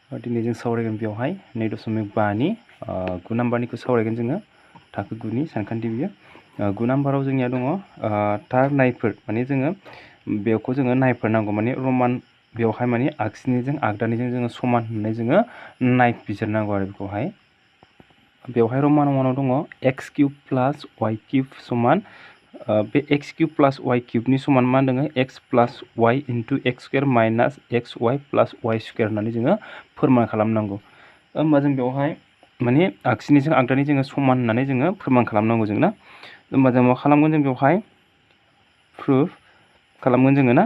दिनै जों सावरायगोन बेवहाय 2.5 नि 9 नाम्बारनिखौ सावरायगोन जोङो थाखो 9 नि सानखान्थि बियो 9 नाम्बाराव जोंनिया दङ थार नायफोर माने जोङो बेखौ जोङो नायफोर नांगौ माने रमान बेवहाय माने आगसिनिजों आगदानिजों जोङो समान होननानै जोङो नाय बिजिरनांगौ आरो बेवहाय रमान 1 आव दङ x³ + y³ समान बे x³ + y³ नि समान मा दङ x + y * x² - xy + y² होननानै जोङो फोरमान खालामनांगौ। होमबा जों बेवहाय माने आगसिनिजों आगदानि जोङो समान होननानै जोङो फोरमान खालामनांगौ जों ना। होमबा जों मा खालामगोन जों बेवहाय प्रुफ खालामगोन जोङो ना।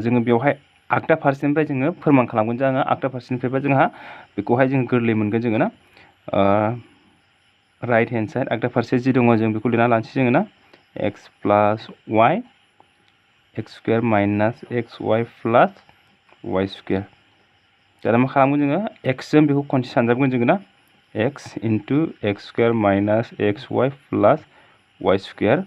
जोङो बेवहाय आगदा फारसेनिफ्राय जोङो फोरमान खालामगोन जोङो आगदा फारसेनिफ्रायबा जोंहा बेखौहाय जों गोरलै मोनगोन जोङो ना। राइट हेन्ड साइड आगदा फारसे जि दङ जों बेखौ लिरना लानोसै जोङो ना x + y x² - xy + y²। दाना मा खालामगोन जोङो x जों बेखौ खनसे सानजाबगोन जोङो ना x * x² - xy + y²।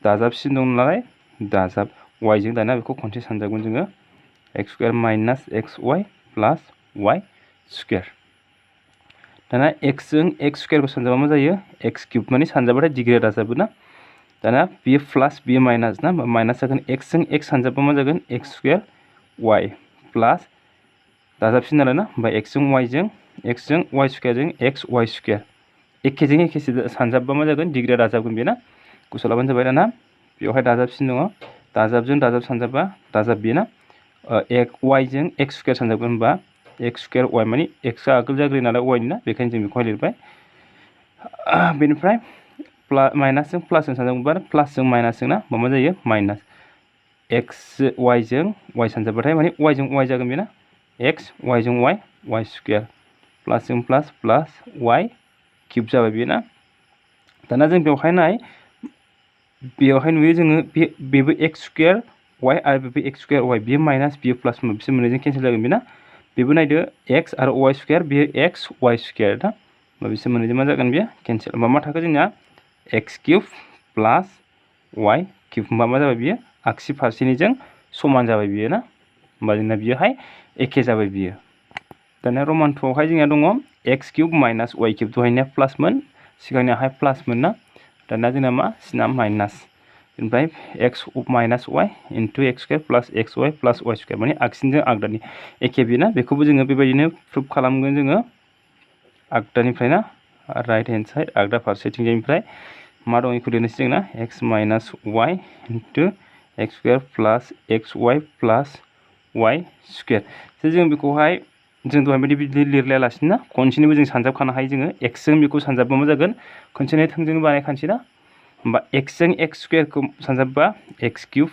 दाजाबसिन दं नालाय दाजाब y जों दाना बेखौ खनसे सानजाबगोन जोङो x² - xy + y²। दाना x जों x² खौ सानजाबा मा जायो x³ माने सानजाबाथाय डिग्रीया दाजाबो ना। दाना बियो प्लास बियो माइनास ना माइनास जागोन x जों x सानजाबा मा जागोन x² y प्लास दाजाबसिन नालाय ना ओमफ्राय x जों y जों y² x y²। एखेजों एखे सानजाबबा मा जागोन डिग्रीया दाजाबगोन बे ना गुसुं लाबानो जाबाय। दाना बेवहाय दाजाबसिन दङ दाजाबजों दाजाब सानजाबा दाजाब बे ना y जों x² सानजाबगोन होनबा x² y माने x आ आगोल जाग्रोयो नालाय y नि ना बेखायनो जों बेखौहाय लिरबाय। बेनिफ्राय माइनासजों प्लासजों सानजाबोबा प्लासजों माइनासजों ना मा जायो माइनास x y जों y सानजाबबाथाय माने y जों y जागोन बेना x y जों y y² प्लासजों प्लास प्लास y³ जाबाय बे ना। दाना जों बेवहाय नाय बेवहाय नुयो जोङो बेबो x² y आरो बेबो x² y बियो माइनास बियो प्लास बिसोर मोननैजों केन्सेल जागोन बेना। बेबो नायदो x आरो y² बियो x y² ना बिसोर मोननैजों मा जागोन बेयो केन्सेल। होमबा मा थाखो जोंना x³ + y³ होमबा मा जाबाय बियो आगसि फारसेनिजों समान जाबाय बियो ना। होमबा जोंना बियोहाय एखे जाबाय बियो। दाना रमान 2 आवहाय जोंना दङ x³ - y³ दहायनिया प्लासमोन सिगांनियाहाय प्लासमोन ना। दाना जोंना मा सिना माइनास ओमफ्राय x - y * x² + xy + y² माने आगसिनिजों आगदानि एखे बेना बेखौबो जोङो बेबायदिनो प्रुफ खालामगोन जोङो आगदानिफ्राय ना राइट हेन्ड साइड आगदा फारसेथिंजायनिफ्राय मा दं बेखौ लिरनोसै जोंना x - y * x² + xy + y²। जों बेखौहाय जों दहाय बायदि लिरलायालासिनो ना खनसेनिबो जों सानजाबखानो हायो जोङो x जों बेखौ सानजाबबा मा जागोन खनसेनो थोंजों बानायखानोसै ना। होमबा x जों x² खौ सानजाबबा x³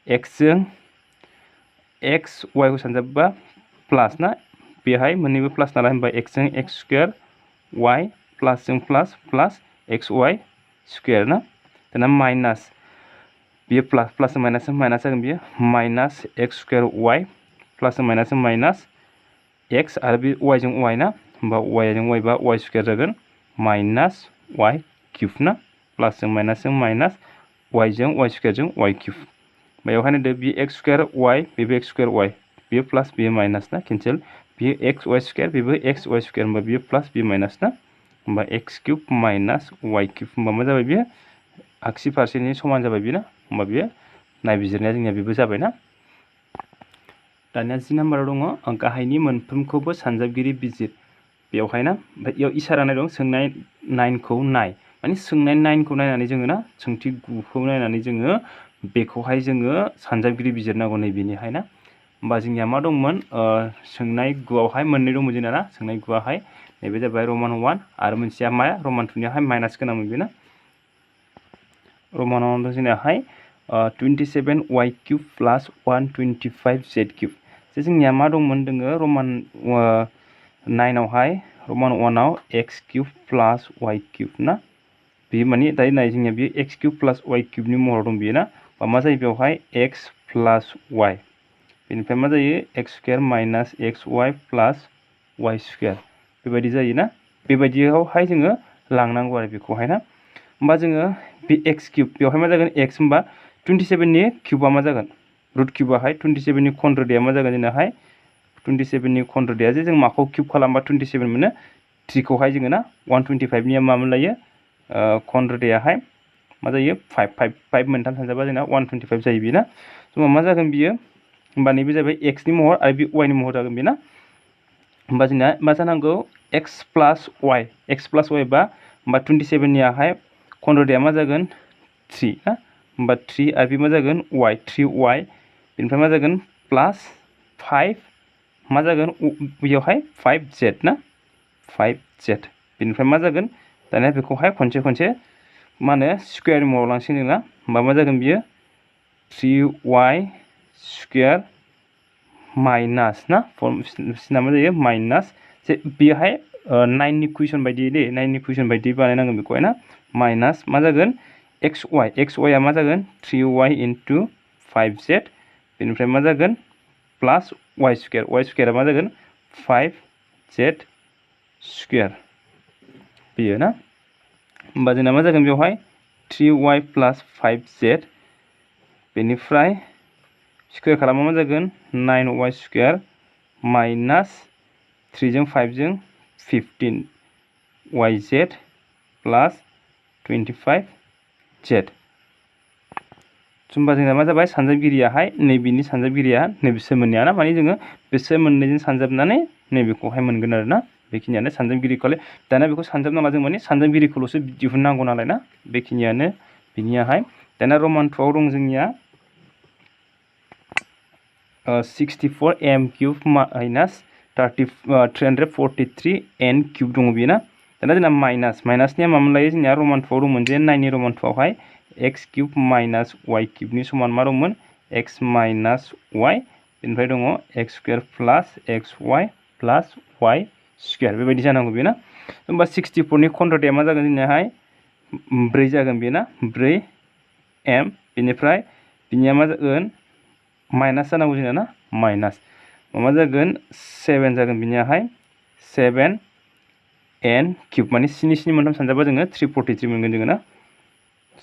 x जों xy खौ सानजाबबा प्लास ना बेहाय मोननैबो प्लास नालाय होमबा x जों x² y प्लासजों प्लास प्लास xy² ना। दाना माइनास बियो प्लास प्लासजों माइनासजों माइनास जागोन बियो माइनास x² y प्लासजों माइनासजों माइनास x आरो बे y जों y ना होमबा y जों y बा y² जागोन माइनास y³ ना प्लासजों माइनासजों माइनास y जों y² जों y³। बेवहाय नायदो बे x² y बेबो x² y बियो प्लास बियो माइनास ना केन्सेल बियो x y² बेबो x y² होमबा बियो प्लास बियो माइनास ना होमबा x³ - y³ होमबा मा जाबाय बियो आगसि फारसेनि समान जाबाय बियो ना होमबा बियो नायबिजिरनाया जोंनिया बेबो जाबाय ना। दानिया 10 नाम्बाराव दङ गाहायनि मोनफ्रोमखौबो सानजाबगिरि बिजिर बेवहाय ना ओमफ्राय इयाव इसारा नाय दं सोंनाय 9 खौ नाय माने सोंनाय 9 खौ नायनानै जोङो ना सोंथि 9 खौ नायनानै जोङो बेखौहाय जोङो सानजाबगिरि बिजिरनांगौ नैबेनिहाय ना। होमबा जोंनिया मा दंमोन सोंनाय 9 आवहाय मोननै दंमोन जोंना ना सोंनाय 9 आवहाय नैबे जाबाय रमान 1 आरो मोनसेया मा रमान 2 नियाहाय माइनास गोनांमोन बे ना। रमान 1 जोंनियाहाय 27y³ + 125z³ जोंनिया मा दंमोन दोङो रमान 9 आवहाय रमान 1 आव x³ + y³ ना बेयो माने दायो नाय जोंनिया बेयो x³ + y³ नि महराव दं बेयो ना मा जायो बेवहाय x + y बेनिफ्राय मा जायो x² - xy + y² बेबायदि जायो ना। बेबायदियावहाय जोङो लांनांगौ आरो बेखौहाय ना। होमबा जोङो बे x³ बेवहाय मा जागोन x होमबा 27 नि क्यूबआ मा जागोन रुट क्यूबआहाय 27 नि खन रोदाया मा जागोन जोंनाहाय 27 नि खन्द्र'दैया जे जों माखौ क्यूब खालामबा 27 मोनो 3 खौहाय जोङो ना 125 निया मा मोनलायो खन्द्र'दैयाहाय मा जायो 5 मोनथाम सानजाबा जोंना 125 जायो बेना स' मा जागोन बियो होमबा नैबे जाबाय x नि महर आरो बे y नि महर जागोन बेना होमबा जोंना मा जानांगौ x प्लस y बा होमबा 27 नियाहाय खन्द्र'दैया मा जागोन 3 ना होमबा 3 आरो बे मा जागोन y 3y बेनिफ्राय मा जागोन प्लस 5 मा जागोन बेयावहाय 5z ना 5z बेनिफ्राय मा जागोन दानिया बेखौहाय खनसे मा होनो स्क्वायर महराव लांसिगोन ना होमबा मा जागोन बियो 3y स्क्वायर माइनास ना फर्मुला मा जायो माइनास जे बेहाय 9 नि कुइसन बायदि दे 9 नि कुइसन बायदि बानायनांगोन बेखौहाय ना माइनास मा जागोन xy आ मा जागोन 3y into 5z बेनिफ्राय मा जागोन प्लस y स्क्वायर आ मा जागोन 5z स्क्वायर बेयो ना होमबा जोंना मा जागोन बेवहाय 3y प्लस 5z बेनिफ्राय स्क्वायर खालामबा मा जागोन 9y स्क्वायर माइनास 3 जों 5 जों 15yz प्लस 25z होमबा जोंना मा जाबाय सानजाबगिरियाहाय नैबेनि सानजाबगिरिया नैबेसो मोननैया ना माने जोङो बिसोर मोननैजों सानजाबनानै नैबेखौहाय मोनगोन आरो ना बेखिनियानो सानजाबगिरिखौलाय दाना बेखौ सानजाबनांला जों माने सानजाबगिरिखौल'सो दिहुननांगौ नालाय ना बेखिनियानो बिनियाहाय दाना रमान 2 आव दं जोंनिया 64 m cube minus 343 n cube दङ बेयो ना दाना जोंना माइनासनिया मामोन लायो जोंनिया रमान 2 आव दंमोन जे 9 नि रमान 2 आवहाय x cube minus y cube नि समान मा दंमोन x माइनास y बेनिफ्राय दङ x square plus xy plus y square बेबायदि जानांगौ बेयो ना होमबा 64 नि खन्द्र'दैया मा जागोन जोंनियाहाय 4 जागोन बेयो ना 4 m बेनिफ्राय बिनिया मा जागोन माइनास जानांगौ जोंना ना माइनास मा जागोन 7 जागोन बिनियाहाय 7 n क्यूब माने 7 मोनथाम सानजाबा जोङो 343 मोनगोन जोङो ना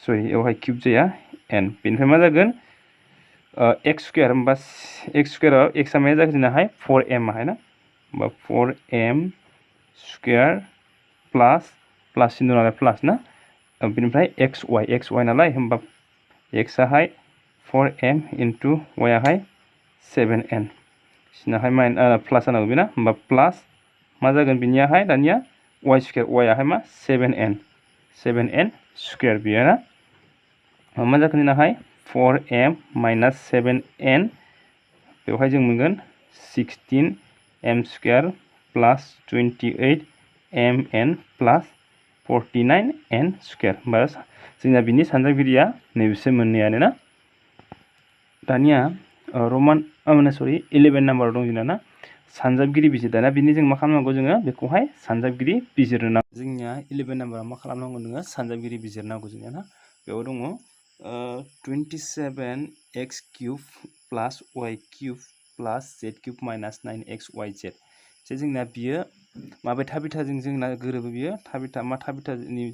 सरि बेवहाय क्यूब जाया n बेनिफ्राय मा जागोन x स्क्वायर होमबा x स्क्वायराव x आ मा जागोन जोंनाहाय 4m आहाय ना होमबा 4m स्क्वायर प्लस सिन नालाय प्लास ना बेनिफ्राय xy नालाय होमबा x आहाय 4m into y आहाय 7n सिनाहाय प्लास जानांगौ बेना होमबा प्लास मा जागोन बिनियाहाय दानिया y स्क्वायर y आहाय मा 7n स्क्वायर बियो ना मा जागोन जोंनाहाय 4m माइनास 7n बेवहाय जों मोनगोन 16m square plus 28mn plus 49n square होमबा जोंना बिनि सानजाबगिरिया नैबेसो मोननैयानो ना दानिया रमान 11 नाम्बाराव दं जोंना ना सानजाबगिरि बिजिर दाना बिनि जों मा खालामनांगौ जोङो बेखौहाय सानजाबगिरि बिजिरनो जोंनिया 11 नाम्बाराव मा खालामनांगौ नोङो सानजाबगिरि बिजिरनांगौ जोंनिया ना बेयाव दङ 27x cube plus y cube plus z cube minus 9xyz जे जोंना बियो माबे थाबिथाजों जोंना गोरोबो बियो थाबिथानि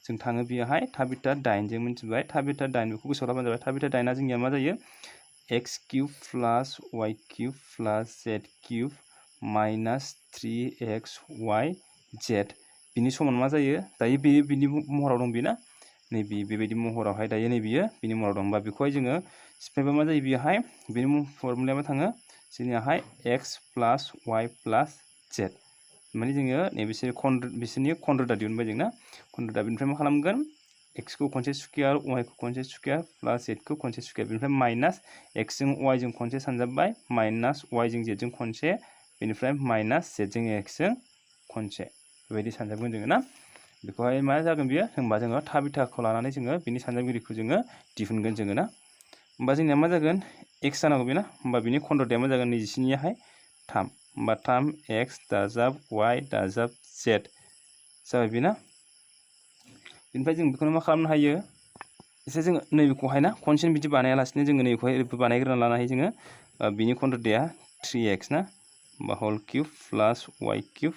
जों थाङो बियोहाय थाबिथा 8 जों मिथिबाय थाबिथा 8 बेखौ गोसोआव लाबानो जाबाय थाबिथा 8 आ जोंनिया मा जायो x cube plus y cube plus z cube minus 3xyz बिनि समान मा जायो दायो बेयो बिनि महराव दं बेना नैबे बेबायदि महरावहाय दायो नैबेयो बिनि महराव दं होमबा बेखौहाय जोङो सिफायबा मा जायो बेहाय बिनि फर्मुलाया मा थाङो जोंनियाहाय x plus y plus z माने जोङो बिसोरनि खन्द्र'दा दिहुनबाय जोंना खन्द्र'दा बेनिफ्राय मा खालामगोन x खौ खनसे स्क्वायर y खौ खनसे स्क्वायर प्लस z खौ खनसे स्क्वायर बेनिफ्राय माइनास x जों y जों खनसे सानजाबबाय माइनास y जों z जों खनसे बेनिफ्राय माइनास z जों x जों खनसे बेबायदि सानजाबगोन जोङो ना बेखौहाय मा जागोन बियो होमबा जोङो थाबिथाखौ लानानै जोङो बिनि सानजाबगिरिखौ जोङो दिहुनगोन जोङो ना होमबा जोंनिया मा जागोन x जानांगौ बेना होमबा बिनि खन्द्र'दाया मा जागोन 24 नियाहाय 3 होमबा 3x दाजाब y दाजाब z जाबाय बेना बेनिफ्राय जों बेखौनो मा खालामनो हायो एसे जोङो नैबेखौहाय ना खनसेनो बिदि बानायालासिनो जोङो नैबेखौहाय ओरैबो बानायग्रोना लानो हायो जोङो बिनि खन्द्र'दाया 3x ना होमबा whole cube plus y cube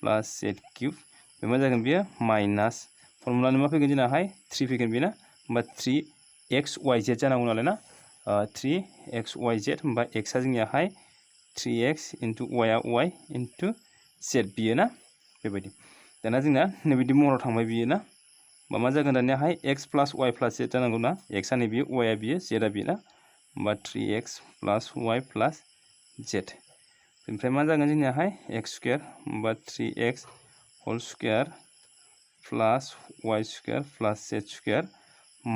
plus z cube बे मा जागोन बियो माइनास फर्मुलानि मा फैगोन जोंनाहाय 3 फैगोन बेना होमबा 3xyz जानांगौ नालाय ना 3xyz होमबा x आ जोंनियाहाय 3x into y आ y into z बियो ना बेबायदि दाना जोंना नैबिदि महराव थांबाय बियो ना मा जागोन दानियाहाय x plus y plus z जानांगौ ना x आ नैबियो y आ बियो z आ बियो ना होमबा 3x plus y plus z ओमफ्राय मा जागोन जोंनियाहाय x square होमबा 3x whole square plus y square plus z square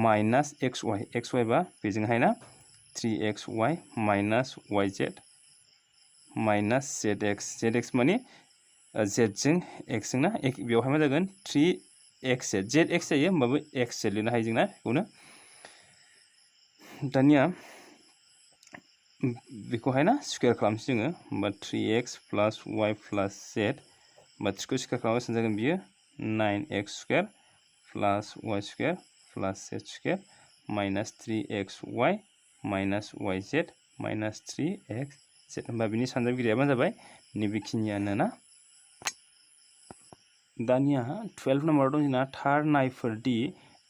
minus xy बा बेजोंहाय ना 3xy minus yz minus zx माने z जों x जों ना बेवहाय मा जागोन 3xz zx जायो होमबाबो xz लिरनो हायो जोंना बेखौनो दानिया बेखौहाय ना स्क्वायर खालामसै जोङो होमबा 3x plus y plus z होमबा 3 खौ स्क्वायर खालामबा बेसेबां जागोन बियो 9x square plus y square plus z square minus 3xy minus yz minus 3xz होमबा बिनि सानजाबगिरिया मा जाबाय नैबेखिनियानो ना दानिया 12 नम्बराव दं जोंना थार नायफोरदि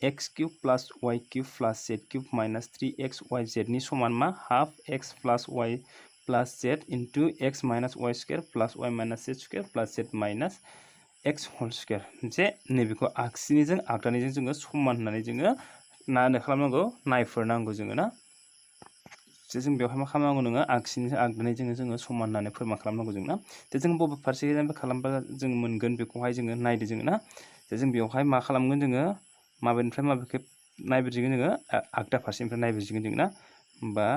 x cube plus y cube plus z cube minus 3xyz नि समान मा half x plus y plus z into x minus y square plus y minus z square plus z minus x whole square जे नैबेखौ आगसिनिजों आगदानिजों जोङो समान होननानै जोङो खालामनांगौ नायफोर नांगौ जोङो ना जे जों बेवहाय मा खालामनांगौ नोङो आगसिनिजों आगदानिजों जोङो समान होननानै फोरमान खालामनांगौ जों ना जे जों बबे फारसेनिफ्राय खालामबा जों मोनगोन बेखौहाय जोङो नायदो जोङो ना जे जों बेवहाय मा खालामगोन जोङो माबेनिफ्राय माबेखौ नायबिजिरगोन जोङो आगदा फारसेनिफ्राय नायबिजिरगोन जोङो ना होमबा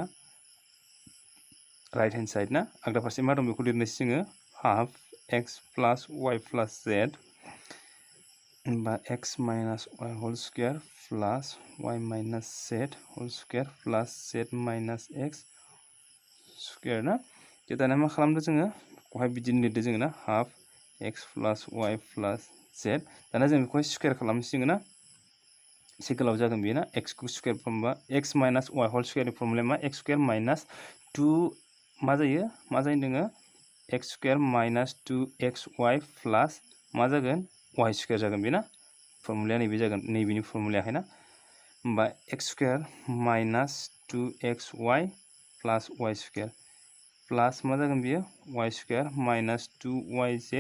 राइट हेन्ड साइड ना आगदा फारसे मा दं बेखौ लिरनोसै जोङो half x plus y plus z होमबा x minus y whole square plus y minus z whole square plus z minus x square ना जे दाना मा खालामदो जोङो बेखौहाय बिदिनो लिरदो जोङो ना half x plus y plus z दाना जों बेखौहाय स्क्वायर खालामनोसै जोङो ना एसे गोलाव जागोन बेयो ना x खौ स्क्वायर खालामबा x minus y whole square नि फर्मुलाया मा x square minus 2 मा जायो दोङो x square minus 2xy plus मा जागोन y square जागोन बे ना फर्मुलाया नैबे जागोन नैबेनि फर्मुलायाहाय ना होमबा x square minus 2xy plus y square plus मा जागोन बियो y square minus 2yz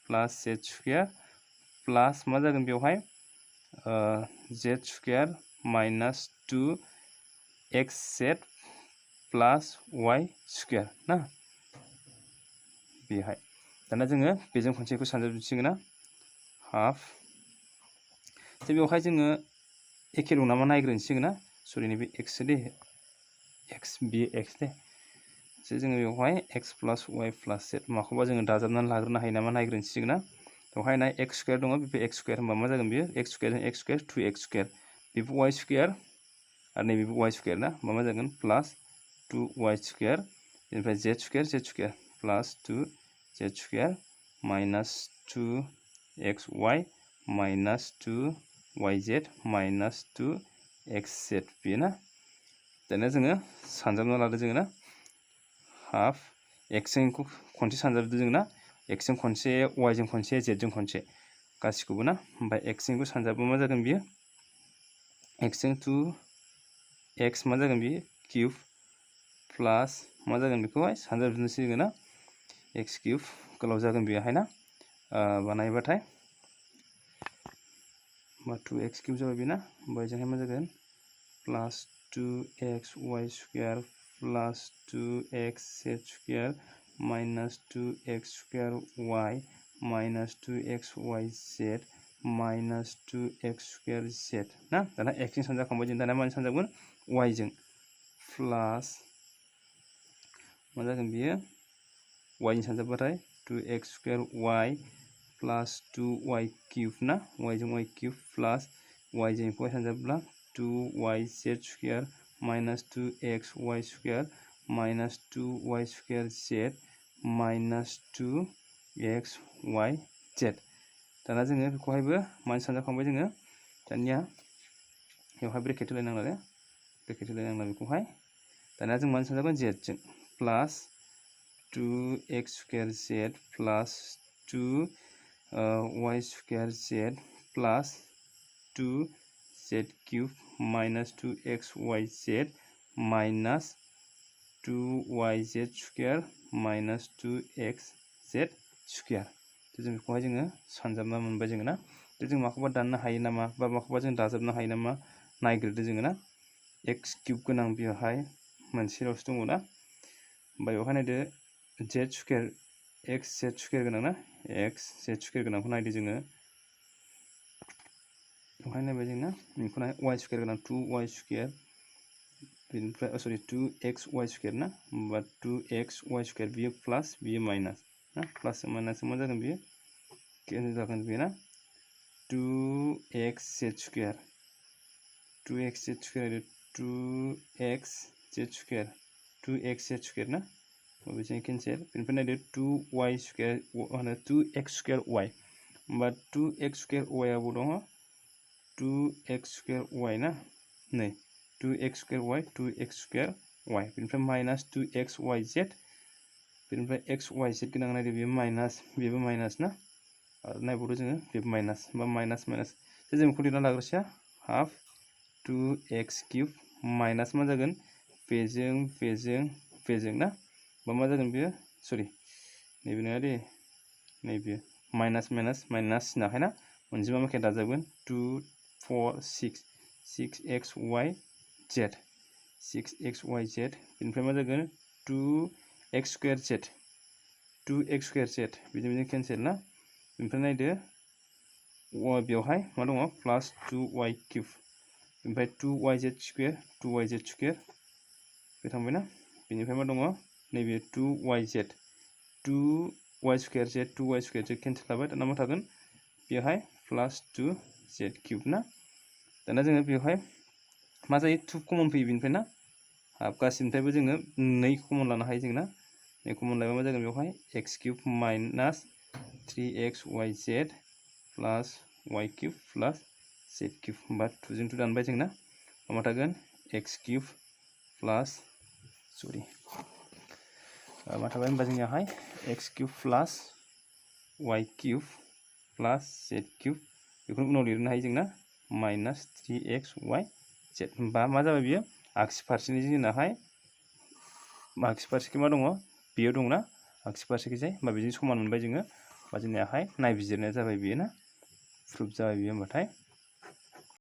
plus z square plus मा जागोन बेवहाय z square minus 2xz plus y square ना बेहाय दाना जोङो बेजों खनसेखौ सानजाबसिगोन ना हाफ जे बेवहाय जोङो एखे दं नामा नायग्रोनोसै ना सरि नैबे x दे x बियो x दे जे जोङो बेवहाय x plus y plus z माखौबा जोङो दाजाबनानै लाग्रोनो हायो नामा नायग्रोनोसै ना बेवहाय ना x square दङ बे x square होनबा मा जागोन बियो x square 2x square बेबो y square आरो नैबेबो y square ना मा जागोन प्लास 2y square बेनिफ्राय z square plus 2z square minus 2xy minus 2yz minus 2xz बेयो ना दाना जोङो सानजाबना लादो जोङो ना हाफ x जों खनसे सानजाबदो जोङो ना x जों खनसे y जों खनसे z जों खनसे गासिखौबो ना ओमफ्राय x जों सानजाबबा मा जागोन बियो x जों 2x मा जागोन बियो क्यूब प्लास मा जागोन बेखौहाय सानजाबजोबनोसै जोङो ना x क्यूब गोलाव जागोन बेहाय ना बानायबाथाय होमबा 2x क्यूब जाबाय बेना ओमफ्राय बेजोंहाय मा जागोन प्लास 2xy square plus 2xz square minus 2x square y minus 2xyz minus 2x square z ना दाना x जों सानजाखांबाय जों दाना माजों सानजाबगोन y जों प्लास मा जागोन बियो y जों सानजाबबाथाय 2x square y plus 2y cube ना y जों y cube plus y जों बेखौहाय सानजाबब्ला 2yz square minus 2xy square minus 2y square z minus 2xyz दाना जोङो बेखौहायबो माजों सानजाखांबाय जोङो दानिया बेवहाय ब्रेकेट होलायनांला बेखौहाय दानिया जों माजों सानजागोन z जों प्लास 2x square z plus 2y square z plus 2z cube minus 2xyz minus 2yz square minus 2xz square जों बेखौहाय जोङो सानजाबना मोनबाय जोङो ना जों माखौबा दाननो हायो नामा बा माखौबा जों दाजाबनो हायो नामा नायग्रोदो जोङो ना x क्यूब गोनां बेवहाय मोनसेल'सो दङ ना ओमफ्राय बेवहाय नायदो z स्क्वायर xz स्क्वायर गोनां ना xz स्क्वायर गोनांखौ नायदो जोङो बेवहाय नायबाय जोङो बेखौ नाय y स्क्वायर गोनां 2y स्क्वायर बेनिफ्राय सरि 2xy स्क्वायर ना होमबा 2xy स्क्वायर बियो प्लास बियो माइनास ना प्लास माइनास मा जागोन बियो केन्सेल जागोन बियो ना 2xz square 2xz square 2xz square 2xz square ना बेजों केन्सेल बेनिफ्राय नायदो 2y स्क्वायर मा होनो 2x स्क्वायर y होमबा 2x स्क्वायर y आबो दङ 2x स्क्वायर y ना नै 2x square y 2x square y बेनिफ्राय माइनास 2xyz बेनिफ्राय xyz गोनां नायदो बेयो माइनास बेबो माइनास ना आरो नायबावदो जोङो बेबो माइनास बा माइनास माइनास जों बेखौ लिरना लाग्रोसै हाफ 2x क्यूब माइनास मा जागोन बेजों ना बा मा जागोन बेयो सरि नैबे नङा दे नैबे माइनास माइनास माइनास नाहाय ना अनजिमा माखाया दाजाबगोन 2 4 6 6xyz 6xyz बेनिफ्राय मा जागोन 2x square z 2x square z बिदिनो केन्सेल ना बेनिफ्राय नायदो बेवहाय मा दङ प्लास 2y क्यूब ओमफ्राय 2yz स्क्वायर बे थांबायना बेनिफ्राय मा दङ नैबे 2yz 2y square z 2y square z cancel जाबाय दाना मा थागोन बेवहाय प्लास 2z क्यूब ना दाना जोङो बेवहाय मा जायो 2 कमन फैयो बेनिफ्राय ना हाफ गासिनिफ्रायबो जोङो 2 कमन लानो हायो जों ना 2 कमन लायोबा मा जागोन बेवहाय x क्यूब माइनास 3xyz प्लास y क्यूब प्लास z क्यूब होमबा 2 जों 2 दानबाय जों ना मा थागोन x क्यूब प्लास सरि मा थाबाय होनबा जोंनियाहाय x क्यूब प्लास y क्यूब प्लास z क्यूब बेखौ उनाव लिरनो हायो जों ना माइनास 3xyz होमबा मा जाबाय बियो आगसि फारसेनि जोंनाहाय आगसि फारसेखै मा दङ बेयो दंना आगसि फारसेखैजाय होमबा बिदिनो समान मोनबाय जोङो होमबा जोंनियाहाय नायबिजिरनाया जाबाय बियो ना प्रुफ जाबाय बियो होमबाथाय